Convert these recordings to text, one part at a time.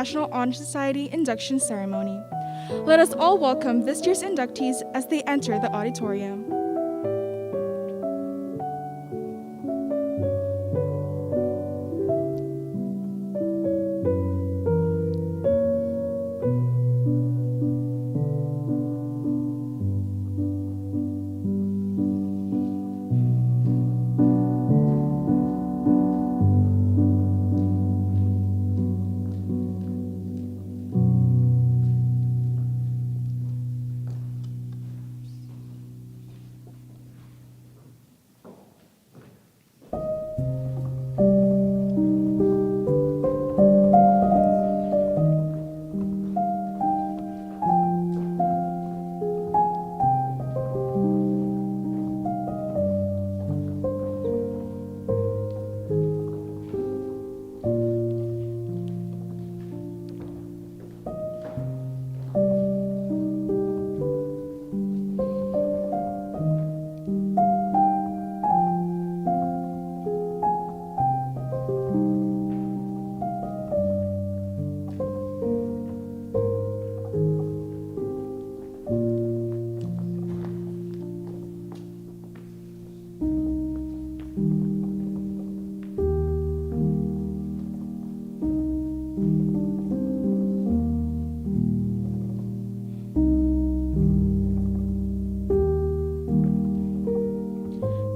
National Honor Society induction ceremony. Let us all welcome this year's inductees as they enter the auditorium.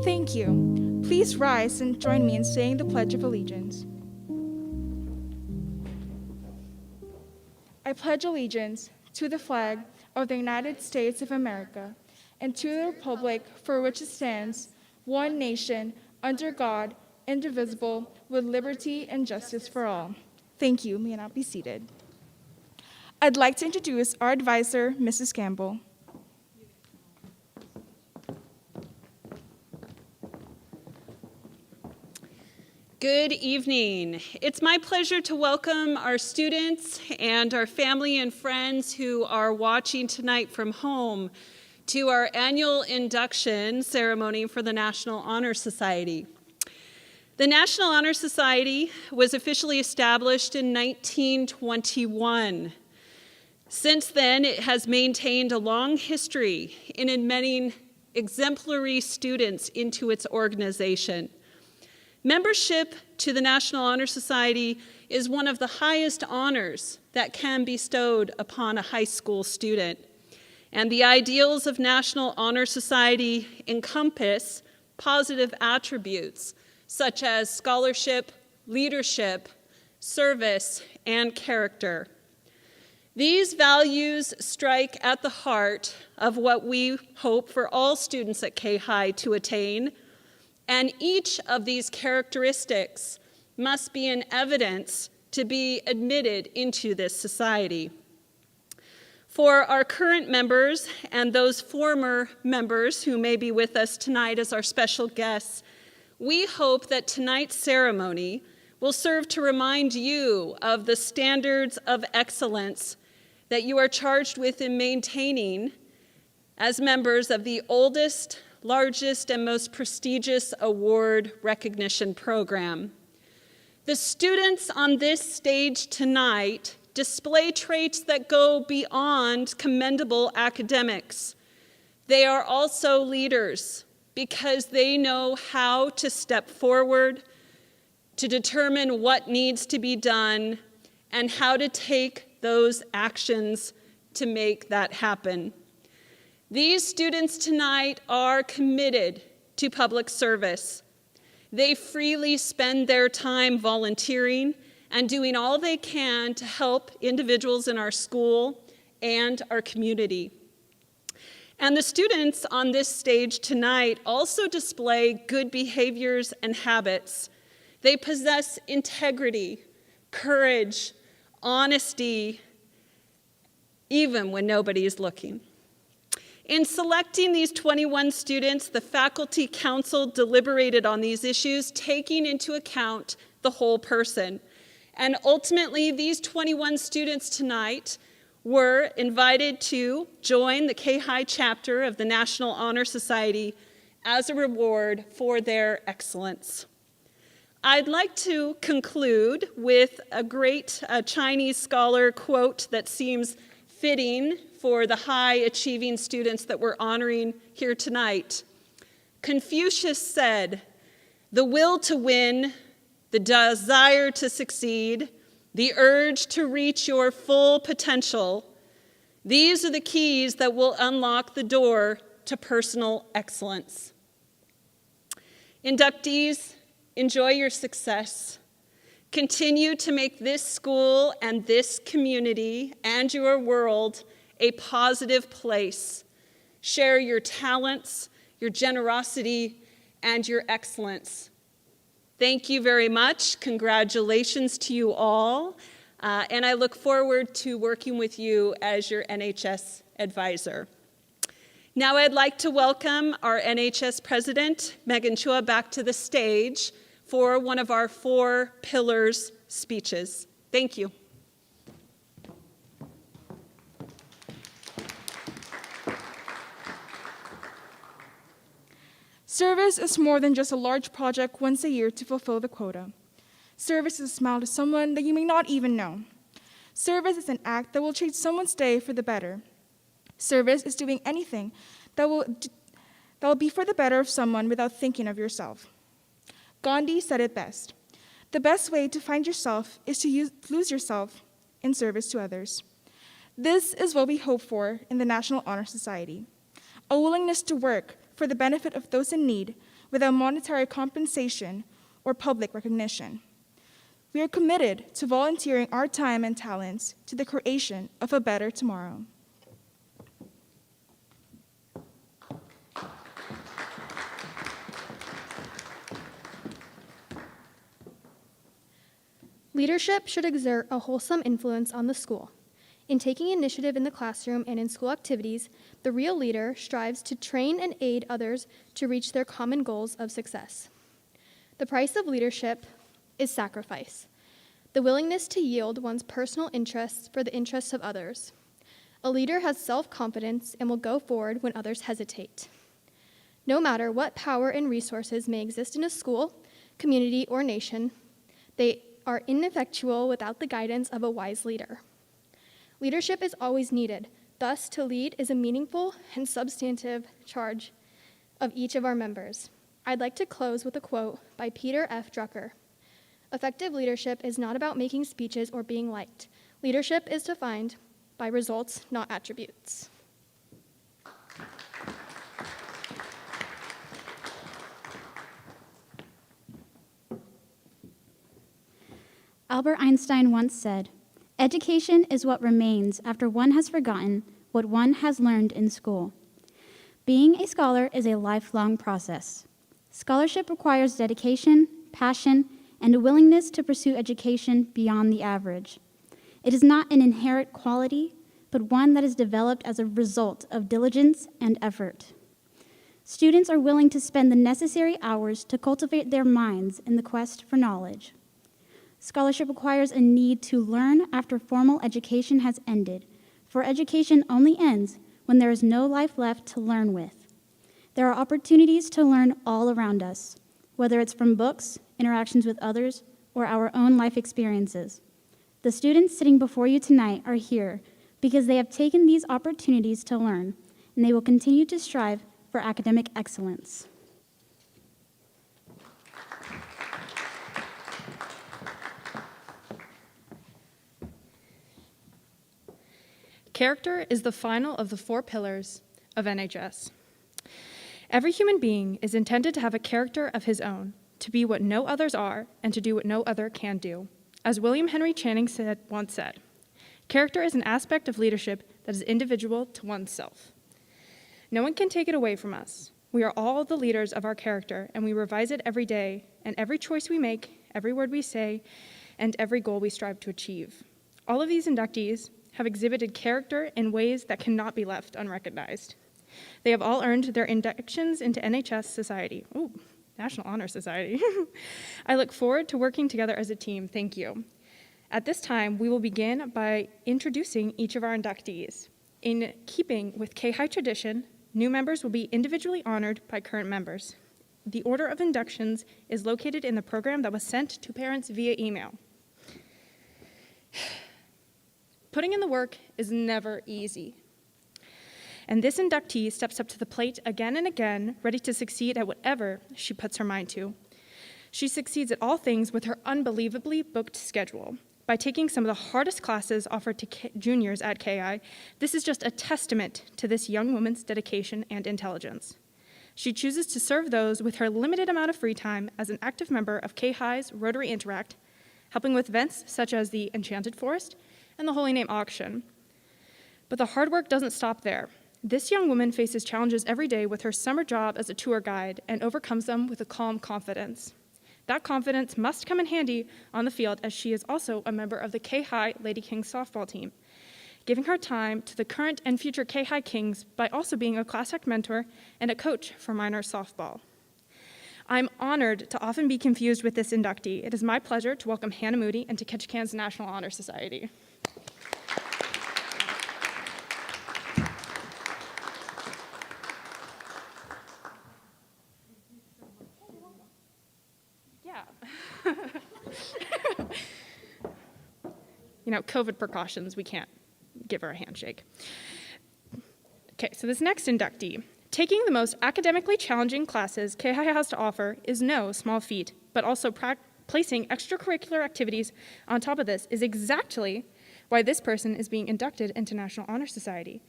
Thank you. Please rise and join me in saying the Pledge of Allegiance. I pledge allegiance to the flag of the United States of America and to the republic for which it stands, one nation, under God, indivisible, with liberty and justice for all. Thank you. May you now be seated. I'd like to introduce our advisor, Mrs. Campbell. Good evening. It's my pleasure to welcome our students and our family and friends who are watching tonight from home to our annual induction ceremony for the National Honor Society. The National Honor Society was officially established in 1921. Since then, it has maintained a long history in admitting exemplary students into its organization. Membership to the National Honor Society is one of the highest honors that can be bestowed upon a high school student. And the ideals of National Honor Society encompass positive attributes such as scholarship, leadership, service, and character. These values strike at the heart of what we hope for all students at Kayhi to attain. And each of these characteristics must be in evidence to be admitted into this society. For our current members and those former members who may be with us tonight as our special guests, we hope that tonight's ceremony will serve to remind you of the standards of excellence that you are charged with in maintaining as members of the oldest, largest, and most prestigious award recognition program. The students on this stage tonight display traits that go beyond commendable academics. They are also leaders because they know how to step forward, to determine what needs to be done, and how to take those actions to make that happen. These students tonight are committed to public service. They freely spend their time volunteering and doing all they can to help individuals in our school and our community. And the students on this stage tonight also display good behaviors and habits. They possess integrity, courage, honesty, even when nobody is looking. In selecting these 21 students, the Faculty Council deliberated on these issues, taking into account the whole person. And ultimately, these 21 students tonight were invited to join the Kayhi chapter of the National Honor Society as a reward for their excellence. I'd like to conclude with a great Chinese scholar quote that seems fitting for the high-achieving students that we're honoring here tonight. Confucius said, "The will to win, the desire to succeed, the urge to reach your full potential, these are the keys that will unlock the door to personal excellence." Inductees, enjoy your success. Continue to make this school and this community and your world a positive place. Share your talents, your generosity, and your excellence. Thank you very much. Congratulations to you all. And I look forward to working with you as your NHS advisor. Now I'd like to welcome our NHS president, Megan Chua, back to the stage for one of our 4 pillars speeches. Thank you. Service is more than just a large project once a year to fulfill the quota. Service is a smile to someone that you may not even know. Service is an act that will change someone's day for the better. Service is doing anything that will be for the better of someone without thinking of yourself. Gandhi said it best. The best way to find yourself is to lose yourself in service to others. This is what we hope for in the National Honor Society, a willingness to work for the benefit of those in need without monetary compensation or public recognition. We are committed to volunteering our time and talents to the creation of a better tomorrow. Leadership should exert a wholesome influence on the school. In taking initiative in the classroom and in school activities, the real leader strives to train and aid others to reach their common goals of success. The price of leadership is sacrifice, the willingness to yield one's personal interests for the interests of others. A leader has self-confidence and will go forward when others hesitate. No matter what power and resources may exist in a school, community, or nation, they are ineffectual without the guidance of a wise leader. Leadership is always needed. Thus, to lead is a meaningful and substantive charge of each of our members. I'd like to close with a quote by Peter F. Drucker. Effective leadership is not about making speeches or being liked. Leadership is defined by results, not attributes. Albert Einstein once said, "Education is what remains after one has forgotten what one has learned in school." Being a scholar is a lifelong process. Scholarship requires dedication, passion, and a willingness to pursue education beyond the average. It is not an inherent quality, but one that is developed as a result of diligence and effort. Students are willing to spend the necessary hours to cultivate their minds in the quest for knowledge. Scholarship requires a need to learn after formal education has ended, for education only ends when there is no life left to learn with. There are opportunities to learn all around us, whether it's from books, interactions with others, or our own life experiences. The students sitting before you tonight are here because they have taken these opportunities to learn, and they will continue to strive for academic excellence. Character is the final of the 4 pillars of NHS. Every human being is intended to have a character of his own, to be what no others are, and to do what no other can do. As William Henry Channing once said, character is an aspect of leadership that is individual to oneself. No one can take it away from us. We are all the leaders of our character, and we revise it every day, and every choice we make, every word we say, and every goal we strive to achieve. All of these inductees have exhibited character in ways that cannot be left unrecognized. They have all earned their inductions into NHS Society. Ooh, National Honor Society. I look forward to working together as a team. Thank you. At this time, we will begin by introducing each of our inductees. In keeping with Kayhi tradition, new members will be individually honored by current members. The order of inductions is located in the program that was sent to parents via email. Putting in the work is never easy. And this inductee steps up to the plate again and again, ready to succeed at whatever she puts her mind to. She succeeds at all things with her unbelievably booked schedule. By taking some of the hardest classes offered to juniors at Kayhi, this is just a testament to this young woman's dedication and intelligence. She chooses to serve those with her limited amount of free time as an active member of Kayhi's Rotary Interact, helping with events such as the Enchanted Forest and the Holy Name Auction. But the hard work doesn't stop there. This young woman faces challenges every day with her summer job as a tour guide and overcomes them with a calm confidence. That confidence must come in handy on the field, as she is also a member of the Kayhi Lady Kings softball team, giving her time to the current and future Kayhi Kings by also being a class act mentor and a coach for minor softball. I'm honored to often be confused with this inductee. It is my pleasure to welcome Hannah Moody into Ketchikan's National Honor Society. COVID precautions, we can't give her a handshake. Okay, so this next inductee. Taking the most academically challenging classes Kayhi has to offer is no small feat, but also placing extracurricular activities on top of this is exactly why this person is being inducted into National Honor Society.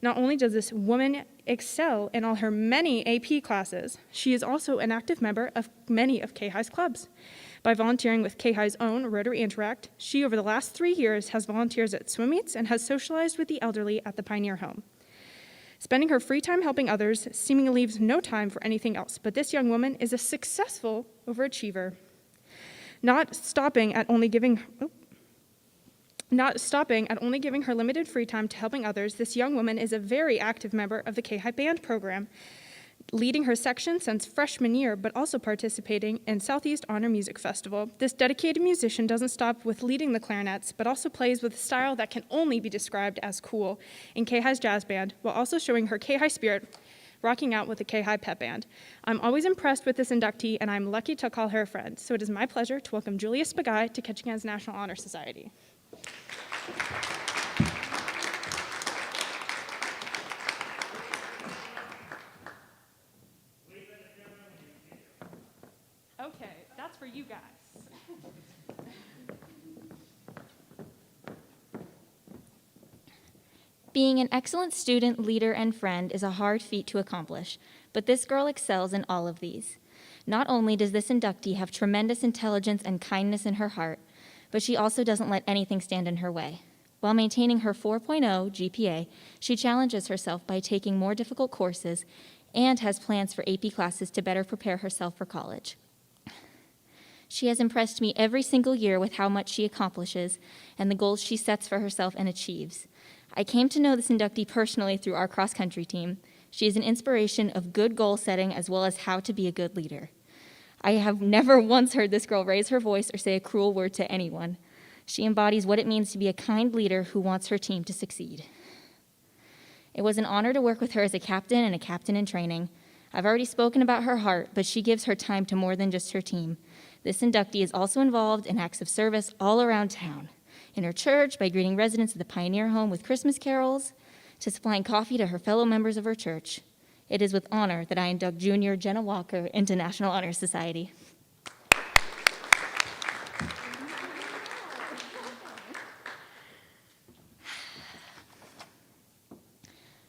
Not only does this woman excel in all her many AP classes, she is also an active member of many of Kayhi's clubs. By volunteering with Kayhi's own Rotary Interact, she over the last 3 years has volunteers at swim meets and has socialized with the elderly at the Pioneer Home. Spending her free time helping others seemingly leaves no time for anything else, but this young woman is a successful overachiever. Not stopping at only giving her limited free time to helping others, this young woman is a very active member of the Kayhi Band program, leading her section since freshman year, but also participating in Southeast Honor Music Festival. This dedicated musician doesn't stop with leading the clarinets, but also plays with a style that can only be described as cool in Kayhi's jazz band, while also showing her Kayhi spirit, rocking out with the Kayhi pep band. I'm always impressed with this inductee, and I'm lucky to call her a friend. So it is my pleasure to welcome Julia Spagai to Ketchikan's National Honor Society. Okay, that's for you guys. Being an excellent student, leader, and friend is a hard feat to accomplish, but this girl excels in all of these. Not only does this inductee have tremendous intelligence and kindness in her heart, but she also doesn't let anything stand in her way. While maintaining her 4.0 GPA, she challenges herself by taking more difficult courses and has plans for AP classes to better prepare herself for college. She has impressed me every single year with how much she accomplishes and the goals she sets for herself and achieves. I came to know this inductee personally through our cross-country team. She is an inspiration of good goal setting as well as how to be a good leader. I have never once heard this girl raise her voice or say a cruel word to anyone. She embodies what it means to be a kind leader who wants her team to succeed. It was an honor to work with her as a captain and a captain in training. I've already spoken about her heart, but she gives her time to more than just her team. This inductee is also involved in acts of service all around town. In her church, by greeting residents of the Pioneer Home with Christmas carols, to supplying coffee to her fellow members of her church. It is with honor that I induct Junior Jenna Walker into National Honor Society.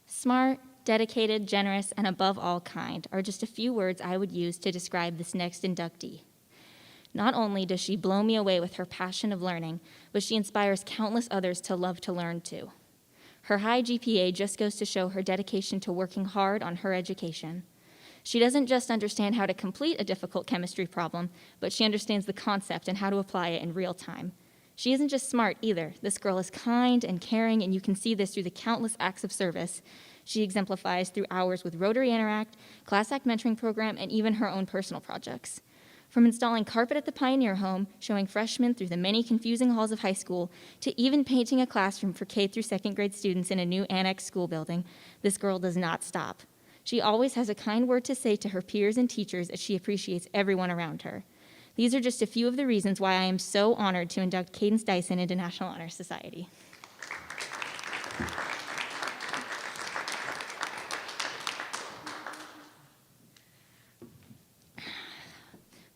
Smart, dedicated, generous, and above all kind are just a few words I would use to describe this next inductee. Not only does she blow me away with her passion of learning, but she inspires countless others to love to learn too. Her high GPA just goes to show her dedication to working hard on her education. She doesn't just understand how to complete a difficult chemistry problem, but she understands the concept and how to apply it in real time. She isn't just smart either. This girl is kind and caring, and you can see this through the countless acts of service she exemplifies through hours with Rotary Interact, Class Act Mentoring Program, and even her own personal projects. From installing carpet at the Pioneer Home, showing freshmen through the many confusing halls of high school, to even painting a classroom for K through second grade students in a new annex school building, this girl does not stop. She always has a kind word to say to her peers and teachers as she appreciates everyone around her. These are just a few of the reasons why I am so honored to induct Cadence Dyson into National Honor Society.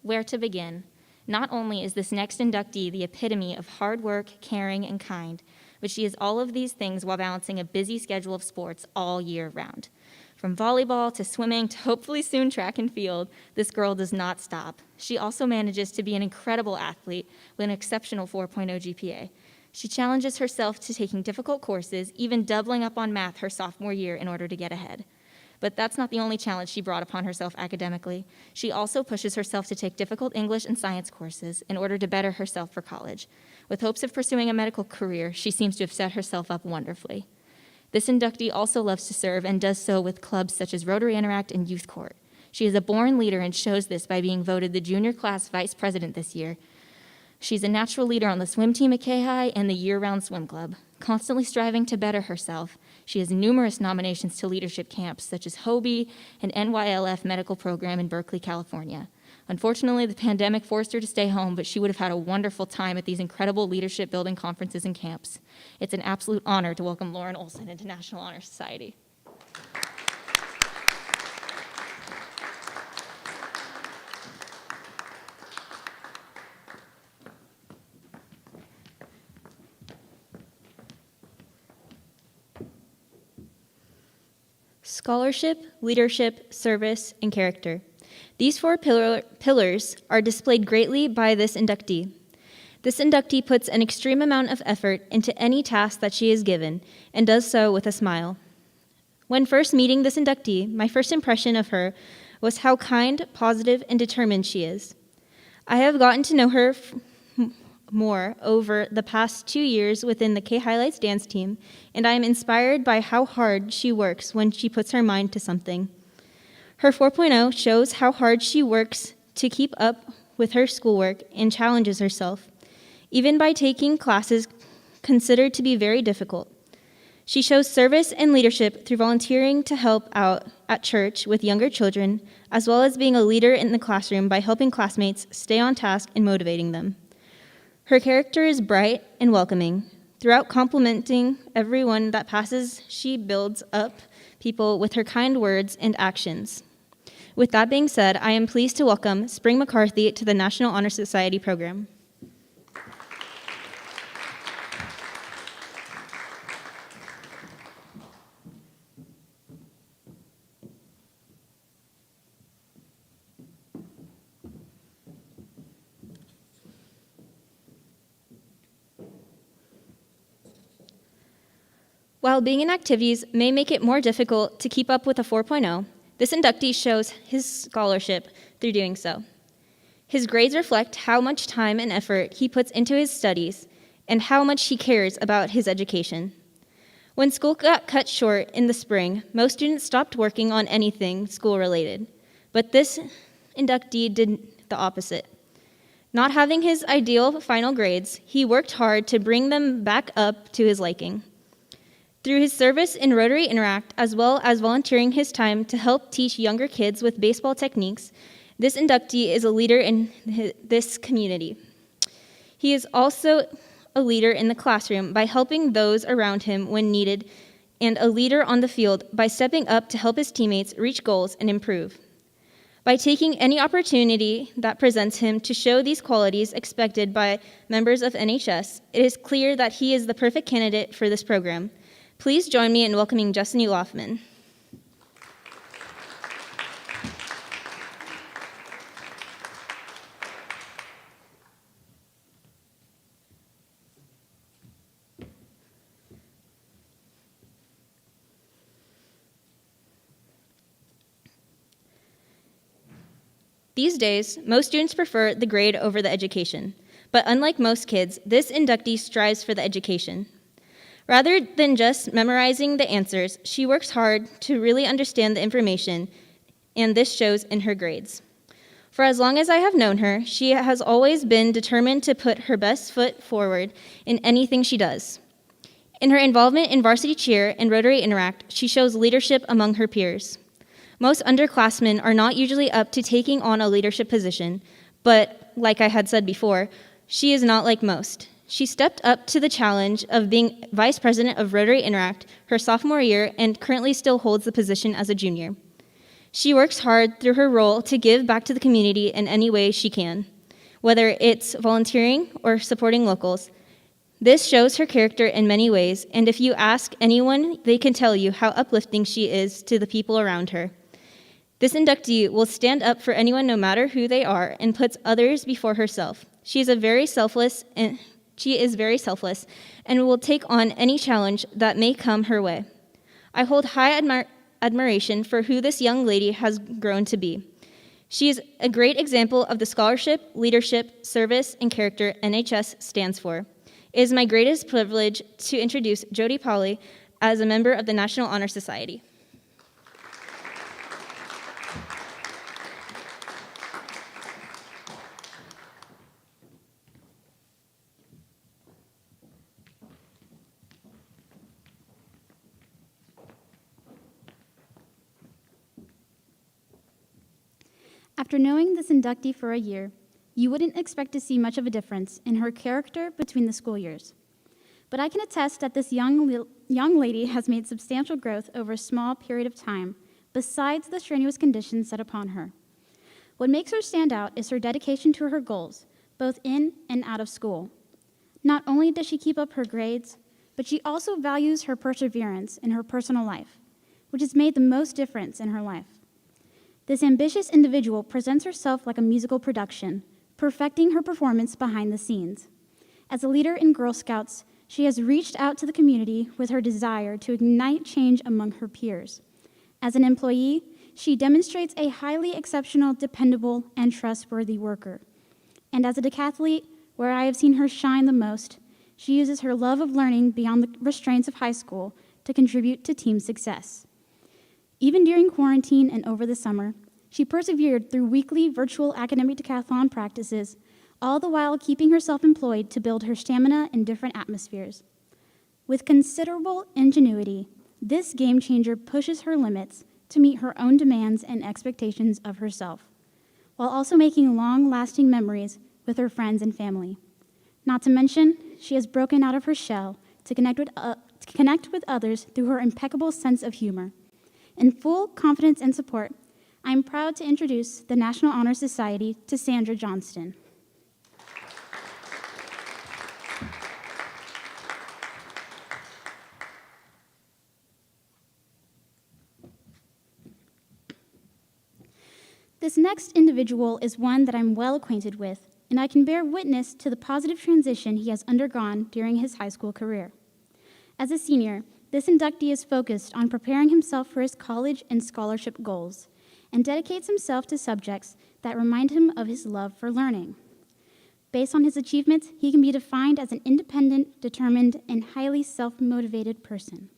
Where to begin? Not only is this next inductee the epitome of hard work, caring, and kind, but she is all of these things while balancing a busy schedule of sports all year round. From volleyball to swimming to hopefully soon track and field, this girl does not stop. She also manages to be an incredible athlete with an exceptional 4.0 GPA. She challenges herself to taking difficult courses, even doubling up on math her sophomore year in order to get ahead. But that's not the only challenge she brought upon herself academically. She also pushes herself to take difficult English and science courses in order to better herself for college. With hopes of pursuing a medical career, she seems to have set herself up wonderfully. This inductee also loves to serve and does so with clubs such as Rotary Interact and Youth Court. She is a born leader and shows this by being voted the junior class vice president this year. She's a natural leader on the swim team at Kayhi and the year-round swim club. Constantly striving to better herself, she has numerous nominations to leadership camps such as Hobie and NYLF medical program in Berkeley, California. Unfortunately, the pandemic forced her to stay home, but she would have had a wonderful time at these incredible leadership building conferences and camps. It's an absolute honor to welcome Lauren Olson into National Honor Society. Scholarship, leadership, service, and character. These four pillars are displayed greatly by this inductee. This inductee puts an extreme amount of effort into any task that she is given and does so with a smile. When first meeting this inductee, my first impression of her was how kind, positive, and determined she is. I have gotten to know her more over the past 2 years within the K Highlights dance team, and I am inspired by how hard she works when she puts her mind to something. Her 4.0 shows how hard she works to keep up with her schoolwork and challenges herself, even by taking classes considered to be very difficult. She shows service and leadership through volunteering to help out at church with younger children, as well as being a leader in the classroom by helping classmates stay on task and motivating them. Her character is bright and welcoming. Throughout complimenting everyone that passes, she builds up people with her kind words and actions. With that being said, I am pleased to welcome Spring McCarthy to the National Honor Society program. While being in activities may make it more difficult to keep up with a 4.0, this inductee shows his scholarship through doing so. His grades reflect how much time and effort he puts into his studies and how much he cares about his education. When school got cut short in the spring, most students stopped working on anything school-related, but this inductee did the opposite. Not having his ideal final grades, he worked hard to bring them back up to his liking. Through his service in Rotary Interact, as well as volunteering his time to help teach younger kids with baseball techniques, this inductee is a leader in this community. He is also a leader in the classroom by helping those around him when needed, and a leader on the field by stepping up to help his teammates reach goals and improve. By taking any opportunity that presents him to show these qualities expected by members of NHS, it is clear that he is the perfect candidate for this program. Please join me in welcoming Justin Ulofman. These days, most students prefer the grade over the education, but unlike most kids, this inductee strives for the education. Rather than just memorizing the answers, she works hard to really understand the information, and this shows in her grades. For as long as I have known her, she has always been determined to put her best foot forward in anything she does. In her involvement in varsity cheer and Rotary Interact, she shows leadership among her peers. Most underclassmen are not usually up to taking on a leadership position, but like I had said before, she is not like most. She stepped up to the challenge of being vice president of Rotary Interact her sophomore year and currently still holds the position as a junior. She works hard through her role to give back to the community in any way she can, whether it's volunteering or supporting locals. This shows her character in many ways, and if you ask anyone, they can tell you how uplifting she is to the people around her. This inductee will stand up for anyone no matter who they are and puts others before herself. She is very selfless and will take on any challenge that may come her way. I hold high admiration for who this young lady has grown to be. She is a great example of the scholarship, leadership, service, and character NHS stands for. It is my greatest privilege to introduce Jody Pauley as a member of the National Honor Society. After knowing this inductee for a year, you wouldn't expect to see much of a difference in her character between the school years. But I can attest that this young lady has made substantial growth over a small period of time, besides the strenuous conditions set upon her. What makes her stand out is her dedication to her goals, both in and out of school. Not only does she keep up her grades, but she also values her perseverance in her personal life, which has made the most difference in her life. This ambitious individual presents herself like a musical production, perfecting her performance behind the scenes. As a leader in Girl Scouts, she has reached out to the community with her desire to ignite change among her peers. As an employee, she demonstrates a highly exceptional, dependable, and trustworthy worker. And as a decathlete, where I have seen her shine the most, she uses her love of learning beyond the restraints of high school to contribute to team success. Even during quarantine and over the summer, she persevered through weekly virtual academic decathlon practices, all the while keeping herself employed to build her stamina in different atmospheres. With considerable ingenuity, this game changer pushes her limits to meet her own demands and expectations of herself, while also making long-lasting memories with her friends and family. Not to mention, she has broken out of her shell to connect with others through her impeccable sense of humor. In full confidence and support, I am proud to introduce the National Honor Society to Sandra Johnston. This next individual is one that I'm well acquainted with, and I can bear witness to the positive transition he has undergone during his high school career. As a senior, this inductee is focused on preparing himself for his college and scholarship goals, and dedicates himself to subjects that remind him of his love for learning. Based on his achievements, he can be defined as an independent, determined, and highly self-motivated person.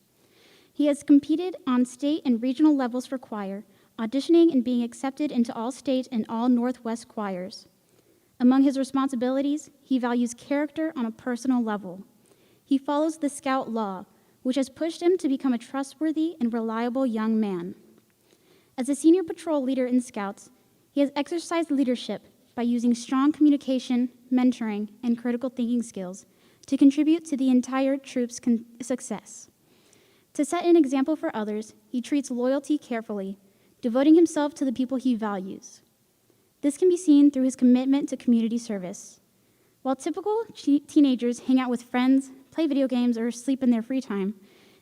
He has competed on state and regional levels for choir, auditioning and being accepted into all state and all Northwest choirs. Among his responsibilities, he values character on a personal level. He follows the Scout law, which has pushed him to become a trustworthy and reliable young man. As a senior patrol leader in Scouts, he has exercised leadership by using strong communication, mentoring, and critical thinking skills to contribute to the entire troop's success. To set an example for others, he treats loyalty carefully, devoting himself to the people he values. This can be seen through his commitment to community service. While typical teenagers hang out with friends, play video games, or sleep in their free time,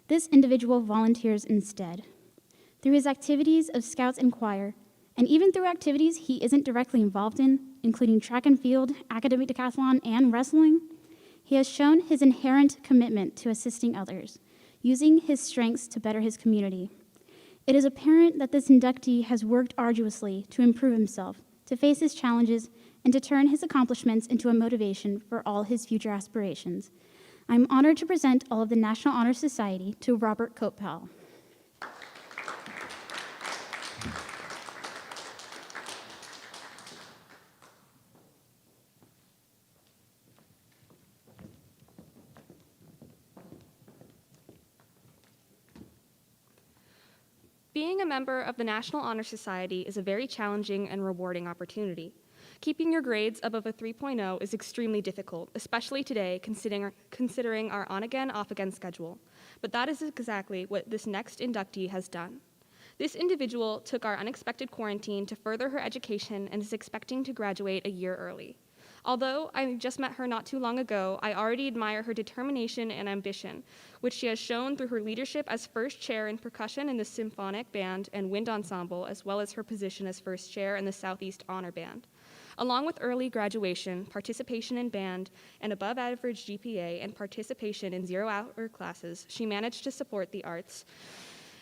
this individual volunteers instead. Through his activities of Scouts and choir, and even through activities he isn't directly involved in, including track and field, academic decathlon, and wrestling, he has shown his inherent commitment to assisting others, using his strengths to better his community. It is apparent that this inductee has worked arduously to improve himself, to face his challenges, and to turn his accomplishments into a motivation for all his future aspirations. I'm honored to present all of the National Honor Society to Robert Kopal. Being a member of the National Honor Society is a very challenging and rewarding opportunity. Keeping your grades above a 3.0 is extremely difficult, especially today, considering our on-again, off-again schedule. But that is exactly what this next inductee has done. This individual took our unexpected quarantine to further her education and is expecting to graduate a year early. Although I just met her not too long ago, I already admire her determination and ambition, which she has shown through her leadership as first chair in percussion in the symphonic band and wind ensemble, as well as her position as first chair in the Southeast Honor Band. Along with early graduation, participation in band, and above average GPA, and participation in zero-hour classes, she managed to support the arts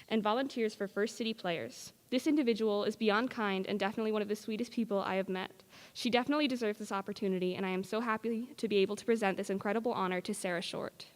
and volunteers for First City Players. This individual is beyond kind and definitely one of the sweetest people I have met. She definitely deserves this opportunity, and I am so happy to be able to present this incredible honor to Sarah Short.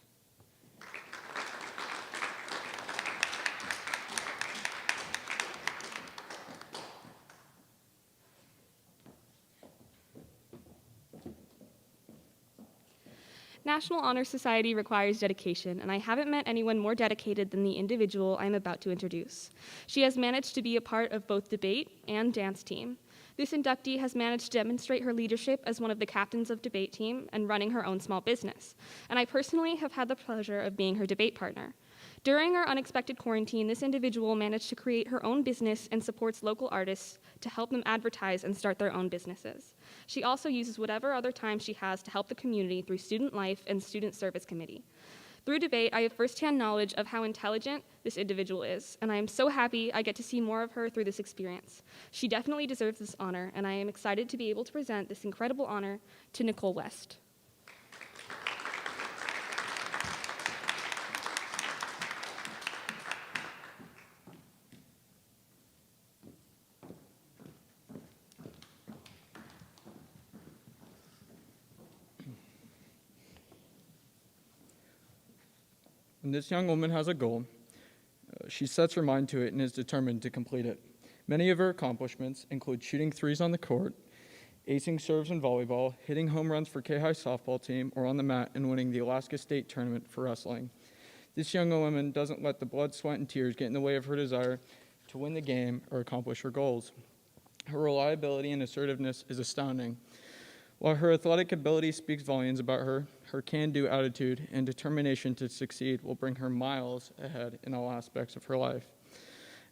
National Honor Society requires dedication, and I haven't met anyone more dedicated than the individual I'm about to introduce. She has managed to be a part of both debate and dance team. This inductee has managed to demonstrate her leadership as one of the captains of debate team and running her own small business, and I personally have had the pleasure of being her debate partner. During our unexpected quarantine, this individual managed to create her own business and supports local artists to help them advertise and start their own businesses. She also uses whatever other time she has to help the community through student life and student service committee. Through debate, I have firsthand knowledge of how intelligent this individual is, and I am so happy I get to see more of her through this experience. She definitely deserves this honor, and I am excited to be able to present this incredible honor to Nicole West. When this young woman has a goal, she sets her mind to it and is determined to complete it. Many of her accomplishments include shooting threes on the court, acing serves in volleyball, hitting home runs for Kayhi softball team, or on the mat and winning the Alaska State tournament for wrestling. This young woman doesn't let the blood, sweat, and tears get in the way of her desire to win the game or accomplish her goals. Her reliability and assertiveness is astounding. While her athletic ability speaks volumes about her, her can-do attitude and determination to succeed will bring her miles ahead in all aspects of her life.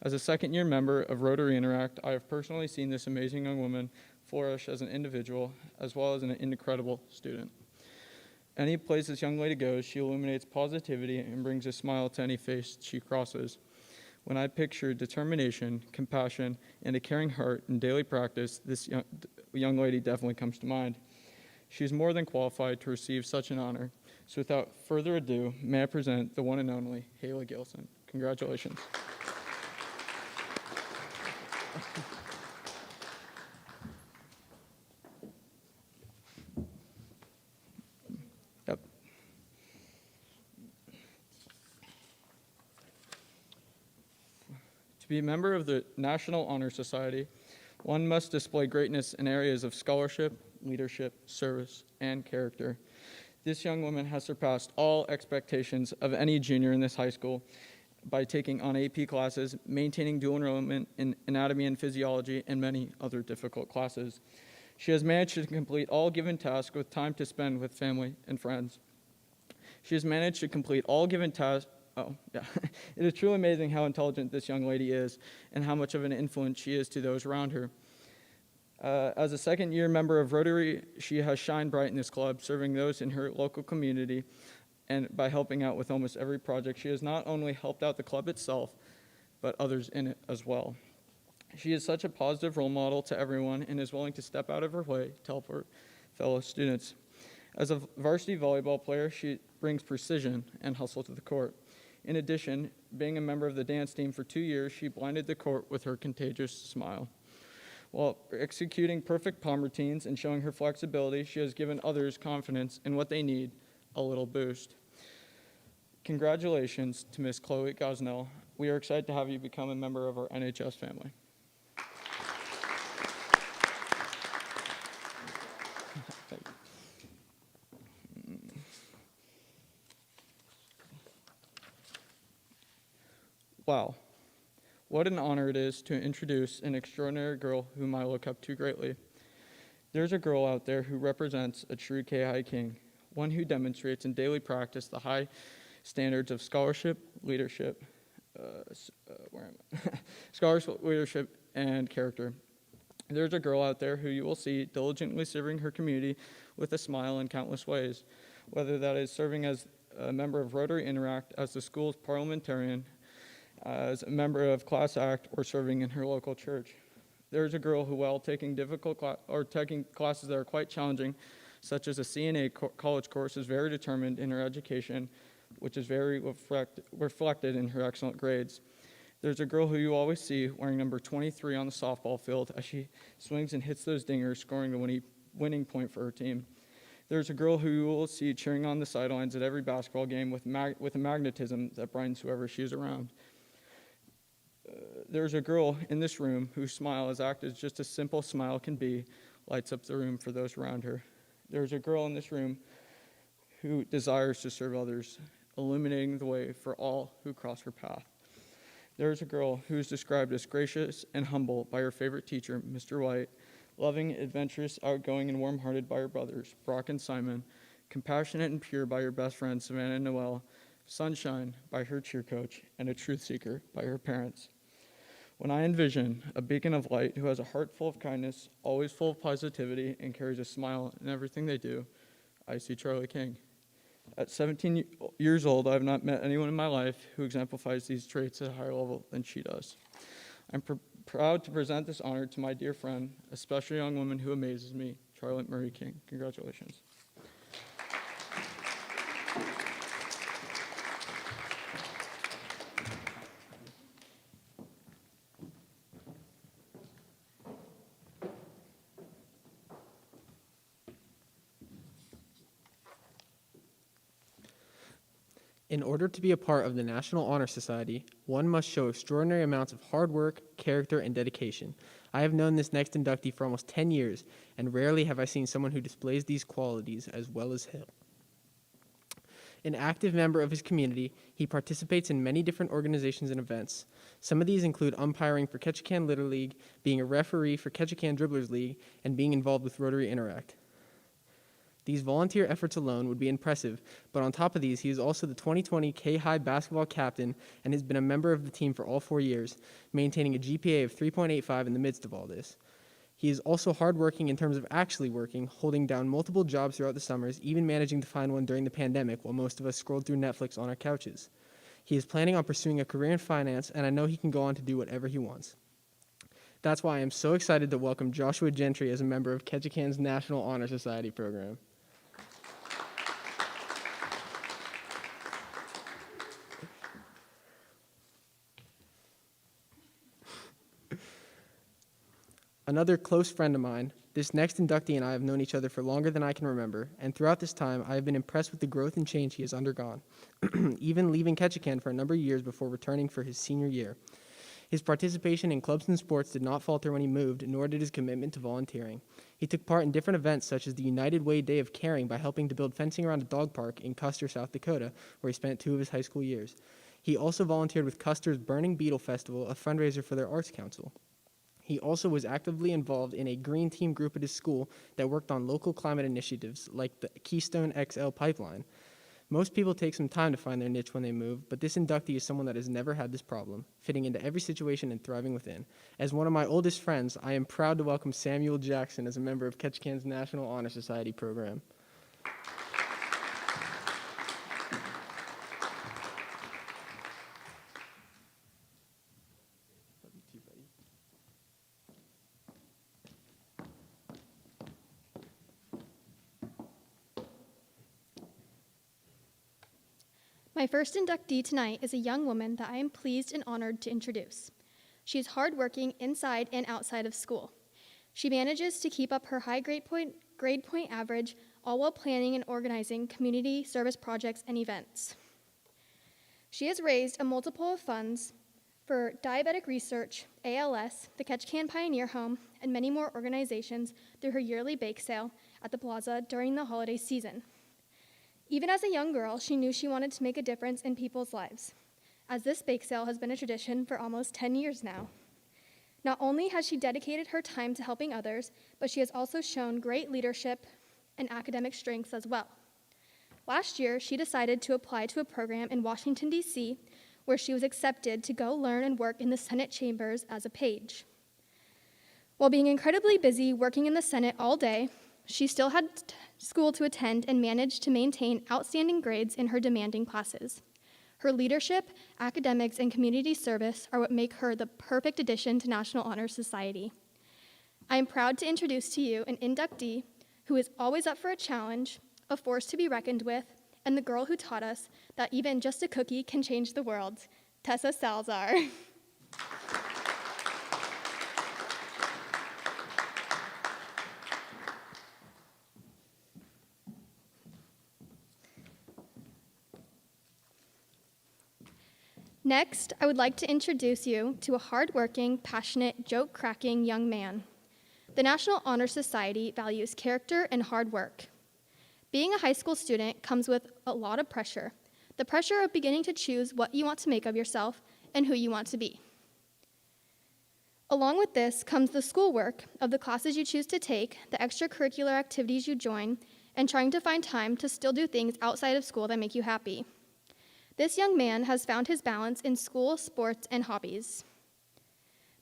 As a second-year member of Rotary Interact, I have personally seen this amazing young woman flourish as an individual as well as an incredible student. Any place this young lady goes, she illuminates positivity and brings a smile to any face she crosses. When I picture determination, compassion, and a caring heart in daily practice, this young lady definitely comes to mind. She is more than qualified to receive such an honor. So without further ado, may I present the one and only Haley Gilson. Congratulations. Yep. To be a member of the National Honor Society, one must display greatness in areas of scholarship, leadership, service, and character. This young woman has surpassed all expectations of any junior in this high school by taking on AP classes, maintaining dual enrollment in anatomy and physiology, and many other difficult classes. She has managed to complete all given tasks with time to spend with family and friends. She has managed to complete all given tasks. It is truly amazing how intelligent this young lady is and how much of an influence she is to those around her. As a second-year member of Rotary, she has shined bright in this club, serving those in her local community, and by helping out with almost every project. She has not only helped out the club itself, but others in it as well. She is such a positive role model to everyone and is willing to step out of her way to help her fellow students. As a varsity volleyball player, she brings precision and hustle to the court. In addition, being a member of the dance team for 2 years, she blinded the court with her contagious smile. While executing perfect palm routines and showing her flexibility, she has given others confidence in what they need, a little boost. Congratulations to Miss Chloe Gosnell. We are excited to have you become a member of our NHS family. Wow. What an honor it is to introduce an extraordinary girl whom I look up to greatly. There's a girl out there who represents a true Kayhi king, one who demonstrates in daily practice the high standards of scholarship, leadership, leadership, and character. There's a girl out there who you will see diligently serving her community with a smile in countless ways, whether that is serving as a member of Rotary Interact, as the school's parliamentarian, as a member of Class Act, or serving in her local church. There's a girl who, while taking taking classes that are quite challenging, such as a CNA college course, is very determined in her education, which is very reflected in her excellent grades. There's a girl who you always see wearing number 23 on the softball field as she swings and hits those dingers, scoring the winning point for her team. There's a girl who you will see cheering on the sidelines at every basketball game with a magnetism that brightens whoever she is around. There's a girl in this room whose smile, as act as just a simple smile can be, lights up the room for those around her. There's a girl in this room who desires to serve others, illuminating the way for all who cross her path. There is a girl who is described as gracious and humble by her favorite teacher, Mr. White, loving, adventurous, outgoing, and warm-hearted by her brothers, Brock and Simon, compassionate and pure by her best friend, Savannah and Noel, sunshine by her cheer coach, and a truth seeker by her parents. When I envision a beacon of light who has a heart full of kindness, always full of positivity, and carries a smile in everything they do, I see Charlie King. At 17 years old, I have not met anyone in my life who exemplifies these traits at a higher level than she does. I'm proud to present this honor to my dear friend, a special young woman who amazes me, Charlotte Murray King. Congratulations. In order to be a part of the National Honor Society, one must show extraordinary amounts of hard work, character, and dedication. I have known this next inductee for almost 10 years, and rarely have I seen someone who displays these qualities as well as him. An active member of his community, he participates in many different organizations and events. Some of these include umpiring for Ketchikan Little League, being a referee for Ketchikan Dribblers League, and being involved with Rotary Interact. These volunteer efforts alone would be impressive, but on top of these, he is also the 2020 Kayhi basketball captain and has been a member of the team for all 4 years, maintaining a GPA of 3.85 in the midst of all this. He is also hardworking in terms of actually working, holding down multiple jobs throughout the summers, even managing to find one during the pandemic while most of us scrolled through Netflix on our couches. He is planning on pursuing a career in finance, and I know he can go on to do whatever he wants. That's why I am so excited to welcome Joshua Gentry as a member of Ketchikan's National Honor Society program. Another close friend of mine, this next inductee and I have known each other for longer than I can remember, and throughout this time, I have been impressed with the growth and change he has undergone, even leaving Ketchikan for a number of years before returning for his senior year. His participation in clubs and sports did not falter when he moved, nor did his commitment to volunteering. He took part in different events such as the United Way Day of Caring by helping to build fencing around a dog park in Custer, South Dakota, where he spent 2 of his high school years. He also volunteered with Custer's Burning Beetle Festival, a fundraiser for their arts council. He also was actively involved in a green team group at his school that worked on local climate initiatives like the Keystone XL pipeline. Most people take some time to find their niche when they move, but this inductee is someone that has never had this problem, fitting into every situation and thriving within. As one of my oldest friends, I am proud to welcome Samuel Jackson as a member of Ketchikan's National Honor Society program. My first inductee tonight is a young woman that I am pleased and honored to introduce. She is hardworking inside and outside of school. She manages to keep up her high grade point average, all while planning and organizing community service projects and events. She has raised a multiple of funds for diabetic research, ALS, the Ketchikan Pioneer Home, and many more organizations through her yearly bake sale at the plaza during the holiday season. Even as a young girl, she knew she wanted to make a difference in people's lives. as this bake sale has been a tradition for almost 10 years now. Not only has she dedicated her time to helping others, but she has also shown great leadership and academic strengths as well. Last year, she decided to apply to a program in Washington, D.C., where she was accepted to go learn and work in the Senate chambers as a page. While being incredibly busy working in the Senate all day, she still had school to attend and managed to maintain outstanding grades in her demanding classes. Her leadership, academics, and community service are what make her the perfect addition to National Honor Society. I am proud to introduce to you an inductee who is always up for a challenge, a force to be reckoned with, and the girl who taught us that even just a cookie can change the world, Tessa Salzar. Next, I would like to introduce you to a hardworking, passionate, joke-cracking young man. The National Honor Society values character and hard work. Being a high school student comes with a lot of pressure. The pressure of beginning to choose what you want to make of yourself and who you want to be. Along with this comes the schoolwork of the classes you choose to take, the extracurricular activities you join, and trying to find time to still do things outside of school that make you happy. This young man has found his balance in school, sports, and hobbies.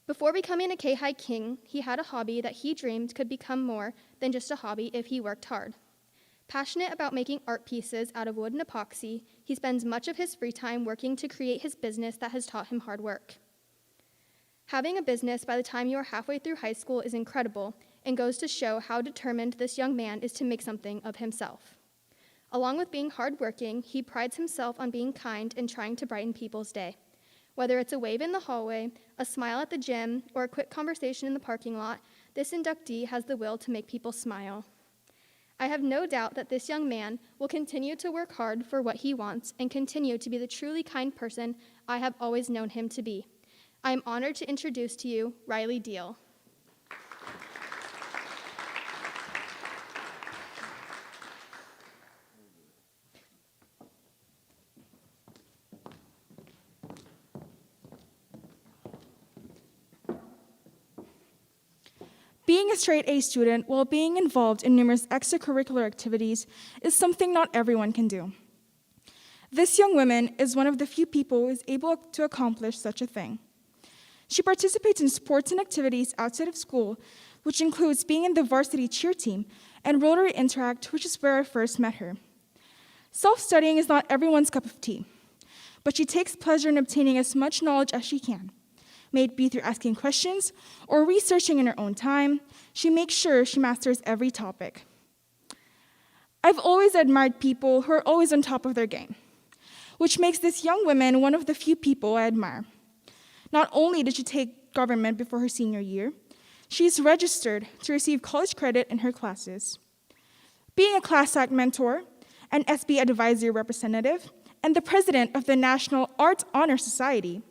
Before becoming a Kayhi king, he had a hobby that he dreamed could become more than just a hobby if he worked hard. Passionate about making art pieces out of wood and epoxy, he spends much of his free time working to create his business that has taught him hard work. Having a business by the time you are halfway through high school is incredible and goes to show how determined this young man is to make something of himself. Along with being hardworking, he prides himself on being kind and trying to brighten people's day. Whether it's a wave in the hallway, a smile at the gym, or a quick conversation in the parking lot, this inductee has the will to make people smile. I have no doubt that this young man will continue to work hard for what he wants and continue to be the truly kind person I have always known him to be. I am honored to introduce to you Riley Deal. Being a straight-A student while being involved in numerous extracurricular activities is something not everyone can do. This young woman is one of the few people who is able to accomplish such a thing. She participates in sports and activities outside of school, which includes being in the varsity cheer team and Rotary Interact, which is where I first met her. Self-studying is not everyone's cup of tea, but she takes pleasure in obtaining as much knowledge as she can. May it be through asking questions or researching in her own time, she makes sure she masters every topic. I've always admired people who are always on top of their game, which makes this young woman one of the few people I admire. Not only did she take government before her senior year, she is registered to receive college credit in her classes. Being a class act mentor, an SB advisory representative, and the president of the National Arts Honor Society,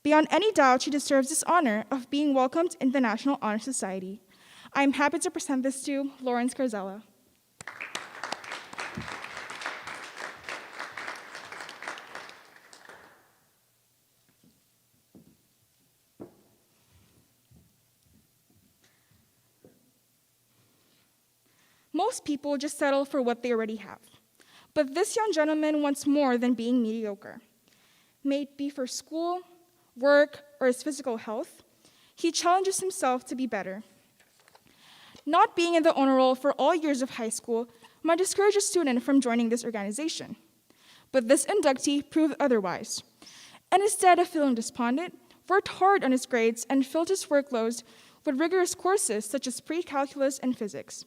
beyond any doubt, she deserves this honor of being welcomed in the National Honor Society. I'm happy to present this to Lawrence Carzella. Most people just settle for what they already have. But this young gentleman wants more than being mediocre. May it be for school, work, or his physical health, he challenges himself to be better. Not being in the honor roll for all years of high school might discourage a student from joining this organization. But this inductee proved otherwise, and instead of feeling despondent, worked hard on his grades and filled his workloads with rigorous courses such as pre-calculus and physics.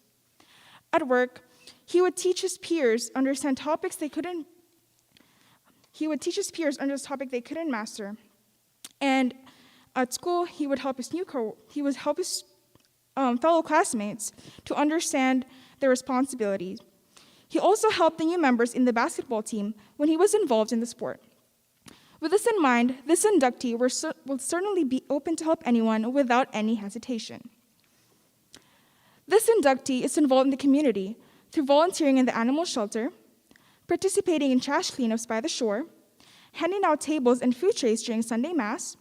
At work, he would teach his peers understand topics they couldn't master. And at school, he would help his fellow classmates to understand their responsibilities. He also helped the new members in the basketball team when he was involved in the sport. With this in mind, this inductee will certainly be open to help anyone without any hesitation. This inductee is involved in the community through volunteering in the animal shelter, participating in trash cleanups by the shore, handing out tables and food trays during Sunday Mass,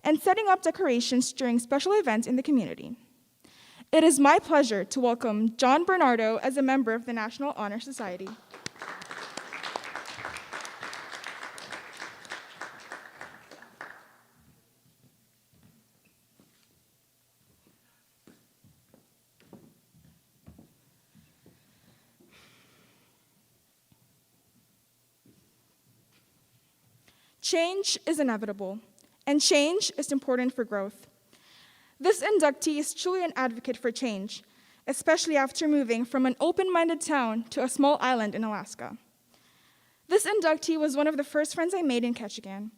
and setting up decorations during special events in the community. It is my pleasure to welcome John Bernardo as a member of the National Honor Society. Change is inevitable, and change is important for growth. This inductee is truly an advocate for change, especially after moving from an open-minded town to a small island in Alaska. This inductee was one of the first friends I made in Ketchikan.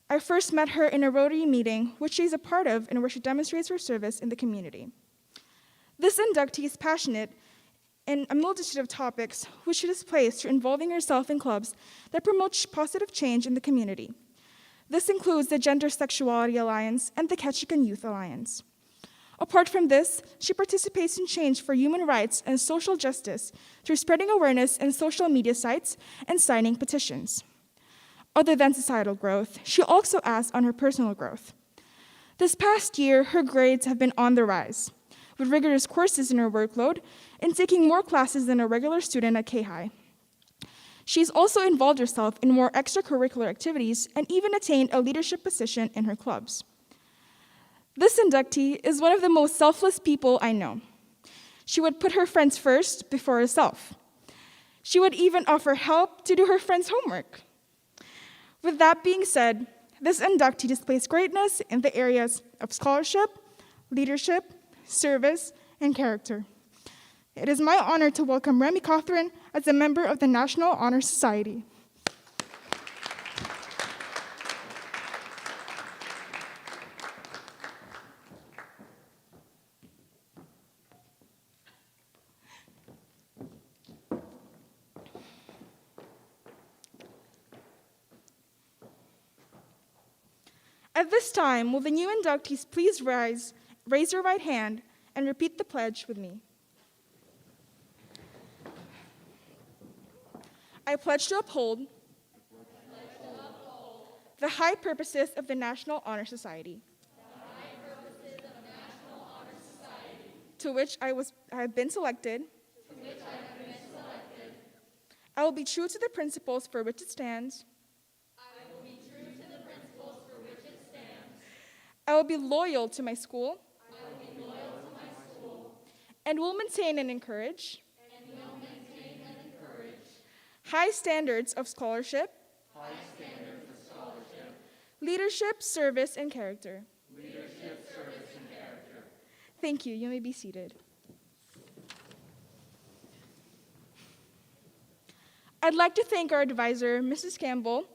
I first met her in a Rotary meeting, which she's a part of and where she demonstrates her service in the community. This inductee is passionate in a multitude of topics which she displays through involving herself in clubs that promote positive change in the community. This includes the Gender Sexuality Alliance and the Ketchikan Youth Alliance. Apart from this, she participates in change for human rights and social justice through spreading awareness in social media sites and signing petitions. Other than societal growth, she also adds on her personal growth. This past year, her grades have been on the rise, with rigorous courses in her workload and taking more classes than a regular student at Kayhi. She's also involved herself in more extracurricular activities and even attained a leadership position in her clubs. This inductee is one of the most selfless people I know. She would put her friends first before herself. She would even offer help to do her friends' homework. With that being said, this inductee displays greatness in the areas of scholarship, leadership, service, and character. It is my honor to welcome Remy Cothran as a member of the National Honor Society. At this time, will the new inductees please raise your right hand and repeat the pledge with me. I pledge to uphold the high purposes of the National Honor Society, to which I have been selected. I will be true to the principles for which it stands. I will be loyal to my school. And will maintain and encourage. High standards of scholarship. Leadership, service, and character. Thank you. You may be seated. I'd like to thank our advisor, Mrs. Campbell,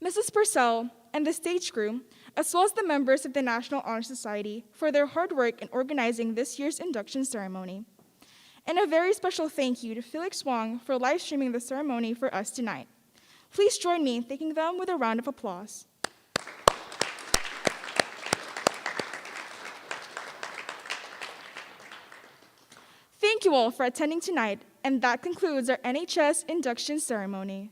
Mrs. Purcell, and the stage crew, as well as the members of the National Honor Society for their hard work in organizing this year's induction ceremony. And a very special thank you to Felix Wong for live streaming the ceremony for us tonight. Please join me in thanking them with a round of applause. Thank you all for attending tonight, and that concludes our NHS induction ceremony.